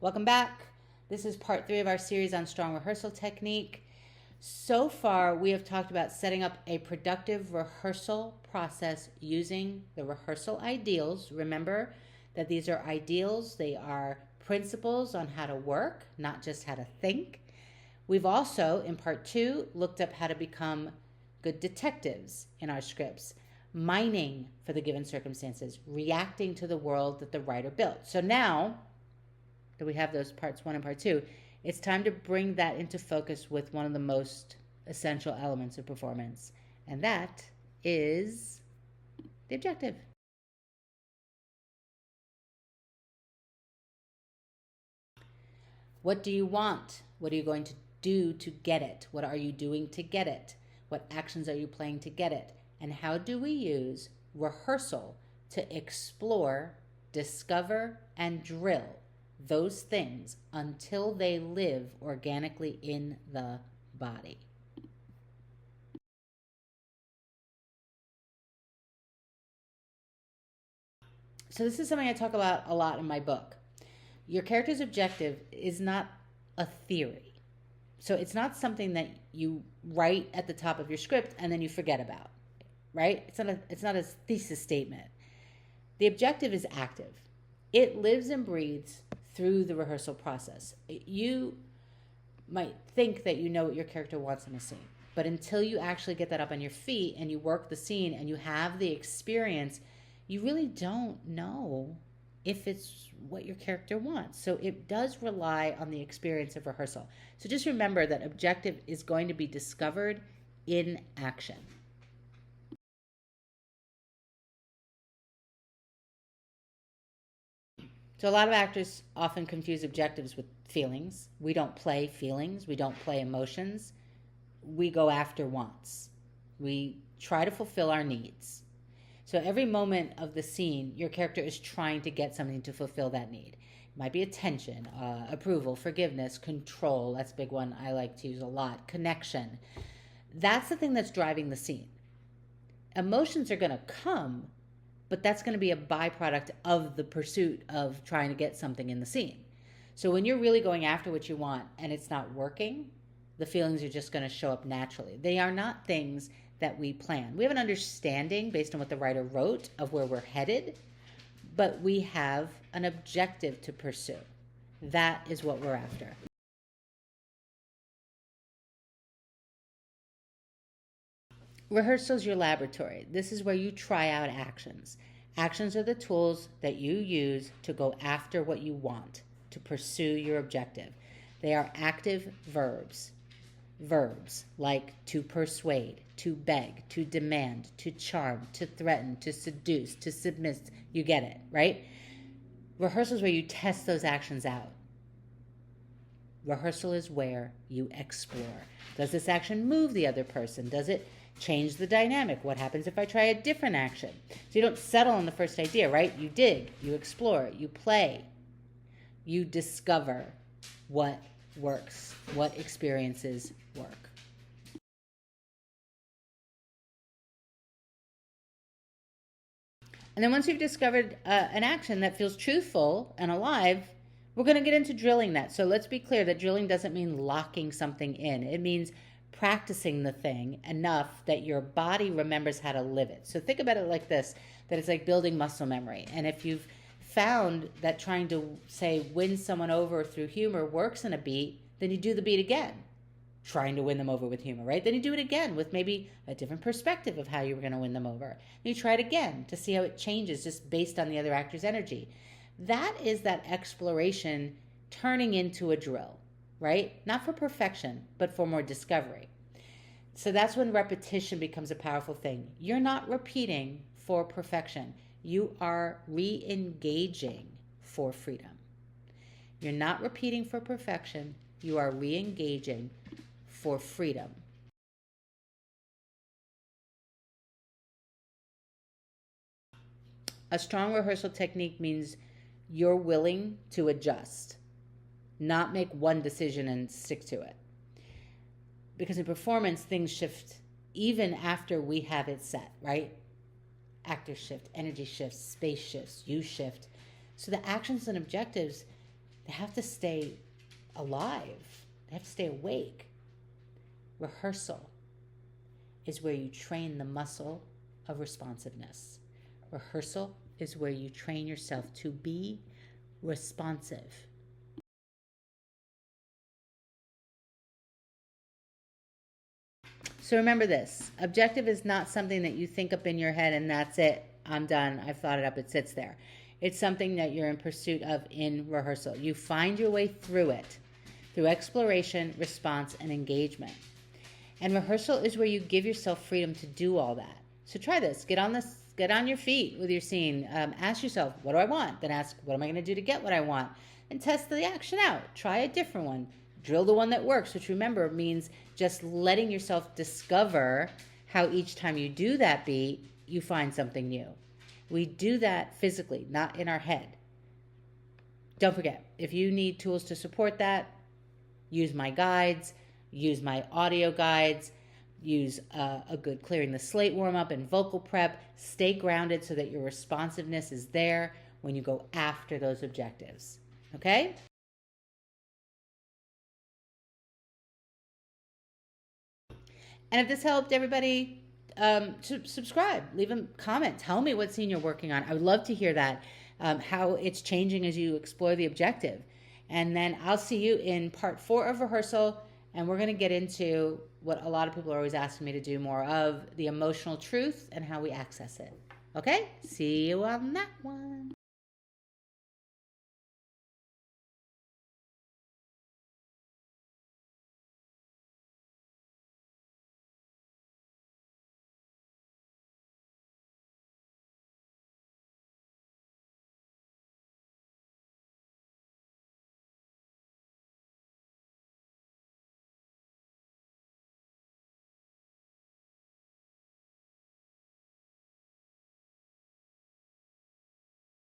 Welcome back. This is part 3 of our series on strong rehearsal technique. So far, we have talked about setting up a productive rehearsal process using the rehearsal ideals. Remember that these are ideals, they are principles on how to work, not just how to think. We've also, in part 2, looked up how to become good detectives in our scripts, mining for the given circumstances, reacting to the world that the writer built. So now that we have those parts 1 and part 2, it's time to bring that into focus with one of the most essential elements of performance, and that is the objective. What do you want? What are you going to do to get it? What are you doing to get it? What actions are you playing to get it? And how do we use rehearsal to explore, discover, and drill those things until they live organically in the body? So this is something I talk about a lot in my book. Your character's objective is not a theory. So it's not something that you write at the top of your script and then you forget about, right? It's not a thesis statement. The objective is active. It lives and breathes through the rehearsal process. You might think that you know what your character wants in a scene, but until you actually get that up on your feet and you work the scene and you have the experience, you really don't know if it's what your character wants. So it does rely on the experience of rehearsal. So just remember that objective is going to be discovered in action. So a lot of actors often confuse objectives with feelings. We don't play feelings. We don't play emotions. We go after wants. We try to fulfill our needs. So every moment of the scene, your character is trying to get something to fulfill that need. It might be attention, approval, forgiveness, control. That's a big one I like to use a lot. Connection. That's the thing that's driving the scene. Emotions are going to come, but that's going to be a byproduct of the pursuit of trying to get something in the scene. So when you're really going after what you want and it's not working, the feelings are just going to show up naturally. They are not things that we plan. We have an understanding based on what the writer wrote of where we're headed, but we have an objective to pursue. That is what we're after. Rehearsal is your laboratory. This is where you try out actions. Actions are the tools that you use to go after what you want, to pursue your objective. They are active verbs. Verbs like to persuade, to beg, to demand, to charm, to threaten, to seduce, to submit. You get it, right? Rehearsal is where you test those actions out. Rehearsal is where you explore. Does this action move the other person? Does it change the dynamic? What happens if I try a different action? So you don't settle on the first idea, right? You dig, you explore, you play, you discover what works, what experiences work. And then once you've discovered an action that feels truthful and alive, we're going to get into drilling that. So let's be clear that drilling doesn't mean locking something in. It means practicing the thing enough that your body remembers how to live it. So think about it like this, that it's like building muscle memory. And if you've found that trying to, say, win someone over through humor works in a beat, then you do the beat again, trying to win them over with humor, right? Then you do it again with maybe a different perspective of how you were going to win them over. And you try it again to see how it changes just based on the other actor's energy. That is that exploration turning into a drill, right? Not for perfection, but for more discovery. So that's when repetition becomes a powerful thing. You're not repeating for perfection. You are re-engaging for freedom. You're not repeating for perfection. You are re-engaging for freedom. A strong rehearsal technique means you're willing to adjust, not make one decision and stick to it. Because in performance, things shift even after we have it set, right? Actors shift, energy shifts, space shifts, you shift. So the actions and objectives, They have to stay alive. They have to stay awake. Rehearsal is where you train the muscle of responsiveness. Rehearsal is where you train yourself to be responsive. So remember this, objective is not something that you think up in your head and that's it, I'm done, I've thought it up, it sits there. It's something that you're in pursuit of in rehearsal. You find your way through it, through exploration, response, and engagement. And rehearsal is where you give yourself freedom to do all that. So try this, get on your feet with your scene, ask yourself, what do I want? Then ask, what am I gonna do to get what I want? And test the action out, try a different one. Drill the one that works, which remember means just letting yourself discover how each time you do that beat, you find something new. We do that physically, not in our head. Don't forget, if you need tools to support that, use my guides, use my audio guides, use a good clearing the slate warm-up and vocal prep. Stay grounded so that your responsiveness is there when you go after those objectives, okay? And if this helped everybody, subscribe, leave a comment, tell me what scene you're working on. I would love to hear that, how it's changing as you explore the objective. And then I'll see you in part 4 of rehearsal, and we're going to get into what a lot of people are always asking me to do more of, the emotional truth and how we access it. Okay? See you on that one.